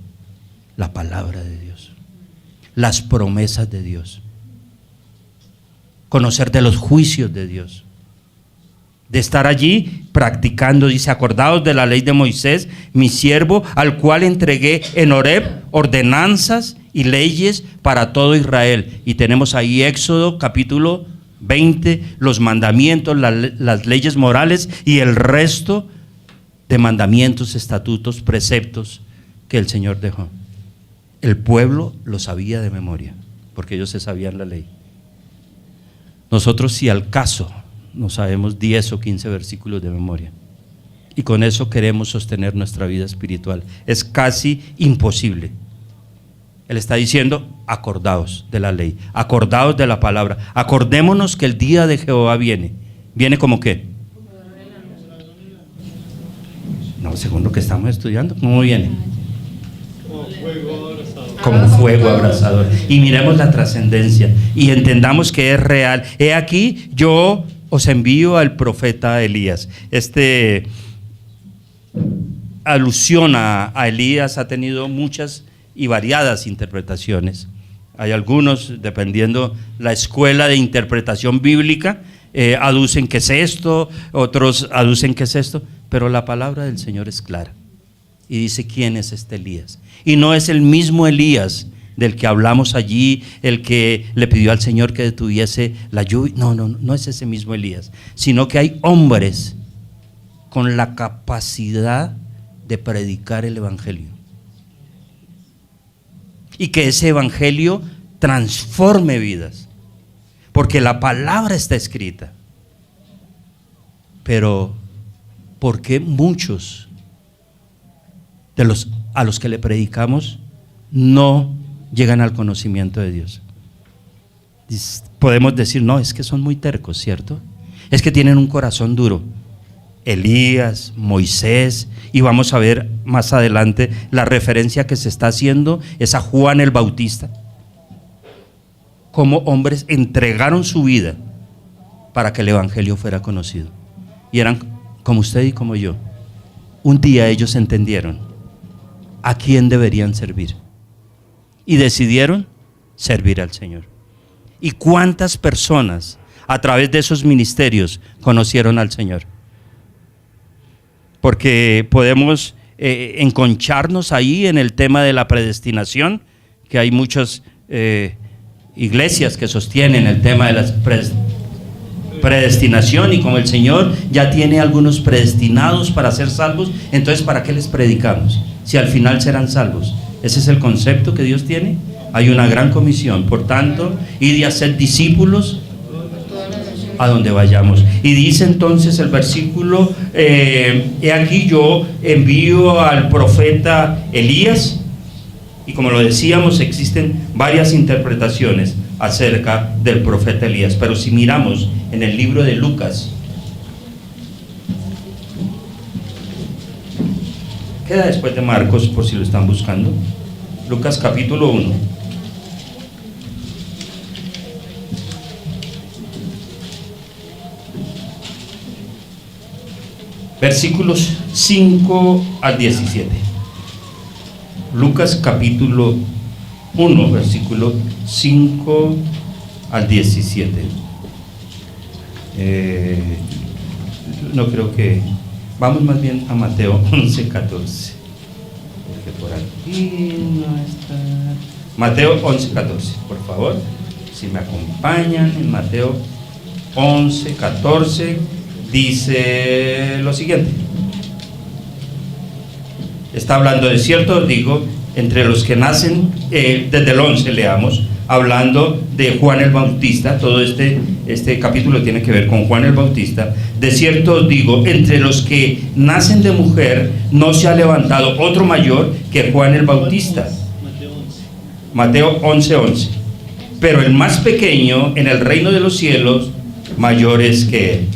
la palabra de Dios, las promesas de Dios, conocer de los juicios de Dios, de estar allí practicando. Dice: acordaos de la ley de Moisés, mi siervo, al cual entregué en Horeb ordenanzas y leyes para todo Israel. Y tenemos ahí Éxodo capítulo 20, los mandamientos, las leyes morales y el resto de mandamientos, estatutos, preceptos que el Señor dejó. El pueblo lo sabía de memoria, porque ellos se sabían la ley. Nosotros, si al caso, no sabemos 10 o 15 versículos de memoria, y con eso queremos sostener nuestra vida espiritual. Es casi imposible. Él está diciendo: acordaos de la ley, acordaos de la palabra, acordémonos que el día de Jehová viene. ¿Viene como qué? No, según lo que estamos estudiando, ¿cómo viene? Como fuego abrasador. Y miremos la trascendencia y entendamos que es real. He aquí, yo os envío al profeta Elías. Alusión a Elías ha tenido muchas y variadas interpretaciones. Hay algunos, dependiendo la escuela de interpretación bíblica, aducen que es esto, otros aducen que es esto, pero la palabra del Señor es clara y dice quién es este Elías. Y no es el mismo Elías del que hablamos allí, el que le pidió al Señor que detuviese la lluvia. No es ese mismo Elías, sino que hay hombres con la capacidad de predicar el evangelio, y que ese evangelio transforme vidas, porque la palabra está escrita. Pero ¿por qué muchos a los que le predicamos no llegan al conocimiento de Dios? Podemos decir: no, es que son muy tercos, ¿cierto? Es que tienen un corazón duro. Elías, Moisés, y vamos a ver más adelante la referencia que se está haciendo es a Juan el Bautista. Cómo hombres entregaron su vida para que el evangelio fuera conocido, y eran como usted y como yo. Un día ellos entendieron a quién deberían servir y decidieron servir al Señor. ¿Y cuántas personas a través de esos ministerios conocieron al Señor? Porque podemos enconcharnos ahí en el tema de la predestinación, que hay muchas iglesias que sostienen el tema de la predestinación, y como el Señor ya tiene algunos predestinados para ser salvos, entonces ¿para qué les predicamos? Si al final serán salvos. Ese es el concepto que Dios tiene. Hay una gran comisión, por tanto, id y haced discípulos a donde vayamos. Y dice entonces el versículo, he aquí yo envío al profeta Elías, y como lo decíamos, existen varias interpretaciones acerca del profeta Elías, pero si miramos en el libro de Lucas, queda después de Marcos por si lo están buscando, Lucas capítulo 1. Versículos 5 al 17. Lucas capítulo 1, versículo 5 al 17. No creo que... Vamos más bien a Mateo 11, 14. Porque por aquí no está. Mateo 11, 14, por favor. Si me acompañan en Mateo 11, 14. Dice lo siguiente. Está hablando de cierto, digo, entre los que nacen, desde el 11 leamos, hablando de Juan el Bautista. Todo este capítulo tiene que ver con Juan el Bautista. De cierto digo, entre los que nacen de mujer no se ha levantado otro mayor que Juan el Bautista. Mateo 11, 11. Pero el más pequeño en el reino de los cielos mayor es que él.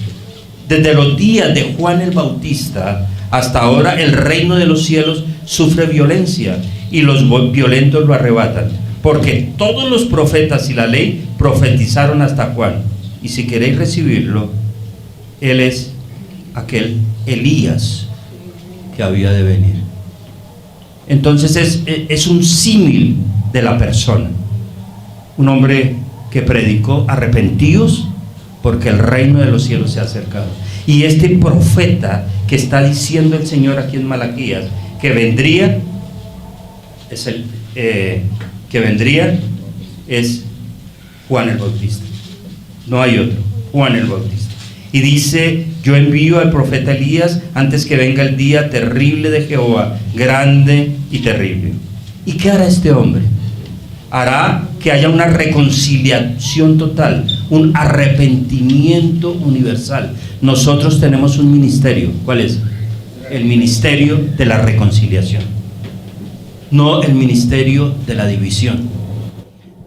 Desde los días de Juan el Bautista hasta ahora el reino de los cielos sufre violencia y los violentos lo arrebatan, porque todos los profetas y la ley profetizaron hasta Juan, y si queréis recibirlo, él es aquel Elías que había de venir. Entonces es un símil de la persona, un hombre que predicó: arrepentíos porque el reino de los cielos se ha acercado. Y este profeta que está diciendo el Señor aquí en Malaquías, que vendría, es Juan el Bautista. No hay otro, Juan el Bautista. Y dice: yo envío al profeta Elías antes que venga el día terrible de Jehová, grande y terrible. ¿Y qué hará este hombre? Hará que haya una reconciliación total, un arrepentimiento universal. Nosotros tenemos un ministerio. ¿Cuál es? El ministerio de la reconciliación, no el ministerio de la división.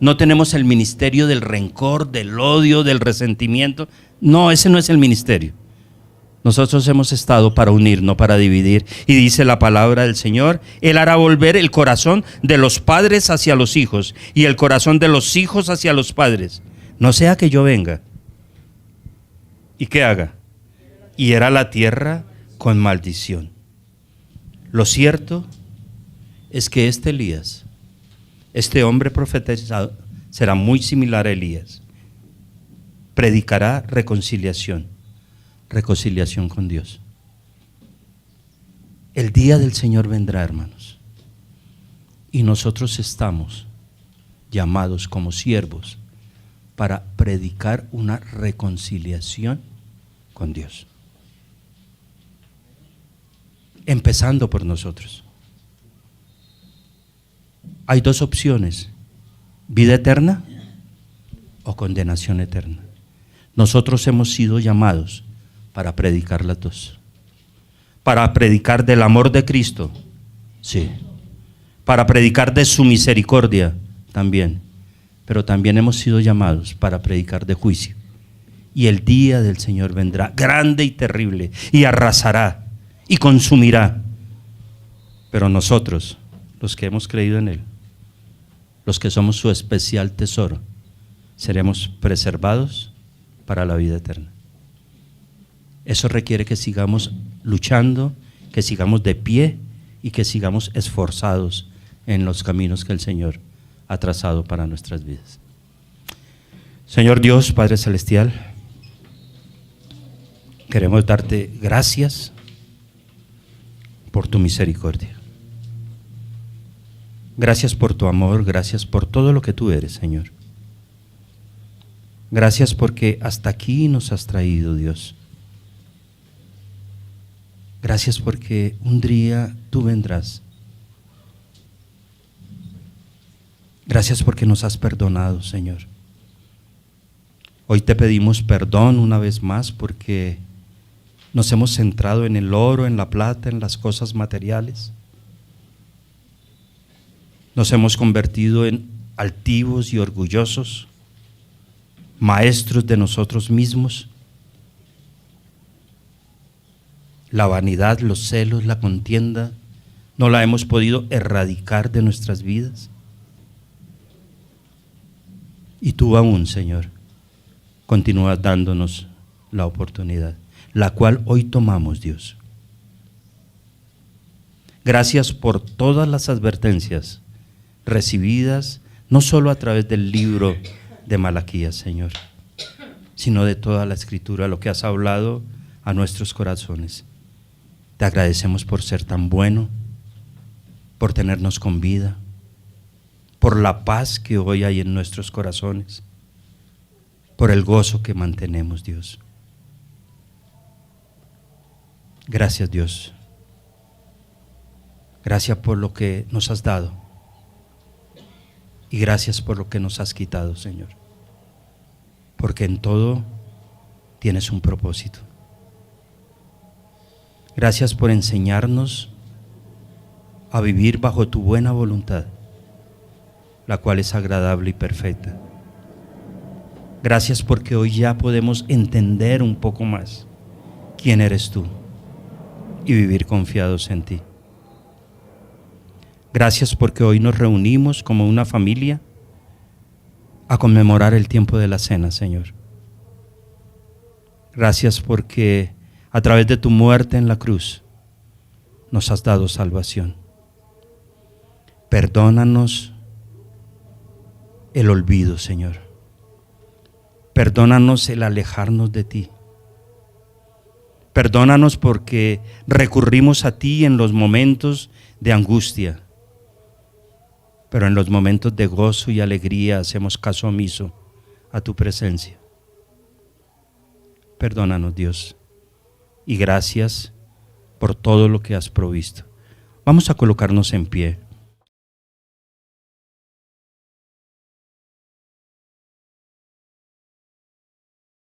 No tenemos el ministerio del rencor, del odio, del resentimiento. No, ese no es el ministerio. Nosotros hemos estado para unir, no para dividir. Y dice la palabra del Señor: Él hará volver el corazón de los padres hacia los hijos y el corazón de los hijos hacia los padres. No sea que yo venga y ¿qué haga? Hiera la tierra con maldición. Lo cierto es que este Elías, este hombre profetizado, será muy similar a Elías. Predicará reconciliación con Dios. El día del Señor vendrá, hermanos, y nosotros estamos llamados como siervos para predicar una reconciliación con Dios, empezando por nosotros. Hay dos opciones: vida eterna o condenación eterna. Nosotros hemos sido llamados para predicar las dos. Para predicar del amor de Cristo, sí. Para predicar de su misericordia, también. Pero también hemos sido llamados para predicar de juicio. Y el día del Señor vendrá, grande y terrible, y arrasará y consumirá. Pero nosotros, los que hemos creído en Él, los que somos su especial tesoro, seremos preservados para la vida eterna. Eso requiere que sigamos luchando, que sigamos de pie y que sigamos esforzados en los caminos que el Señor ha trazado para nuestras vidas. Señor Dios, Padre Celestial, queremos darte gracias por tu misericordia. Gracias por tu amor, gracias por todo lo que tú eres, Señor. Gracias porque hasta aquí nos has traído, Dios. Gracias porque un día tú vendrás. Gracias porque nos has perdonado, Señor. Hoy te pedimos perdón una vez más porque nos hemos centrado en el oro, en la plata, en las cosas materiales. Nos hemos convertido en altivos y orgullosos, maestros de nosotros mismos. La vanidad, los celos, la contienda, no la hemos podido erradicar de nuestras vidas. Y tú aún, Señor, continúas dándonos la oportunidad, la cual hoy tomamos, Dios. Gracias por todas las advertencias recibidas, no solo a través del libro de Malaquías, Señor, sino de toda la Escritura, lo que has hablado a nuestros corazones. Te agradecemos por ser tan bueno, por tenernos con vida, por la paz que hoy hay en nuestros corazones, por el gozo que mantenemos, Dios. Gracias, Dios. Gracias por lo que nos has dado y gracias por lo que nos has quitado, Señor, porque en todo tienes un propósito. Gracias por enseñarnos a vivir bajo tu buena voluntad, la cual es agradable y perfecta. Gracias porque hoy ya podemos entender un poco más quién eres tú y vivir confiados en ti. Gracias porque hoy nos reunimos como una familia a conmemorar el tiempo de la cena, Señor. Gracias porque a través de tu muerte en la cruz nos has dado salvación. Perdónanos el olvido, Señor. Perdónanos el alejarnos de ti. Perdónanos porque recurrimos a ti en los momentos de angustia, pero en los momentos de gozo y alegría hacemos caso omiso a tu presencia. Perdónanos, Dios, y gracias por todo lo que has provisto. Vamos a colocarnos en pie.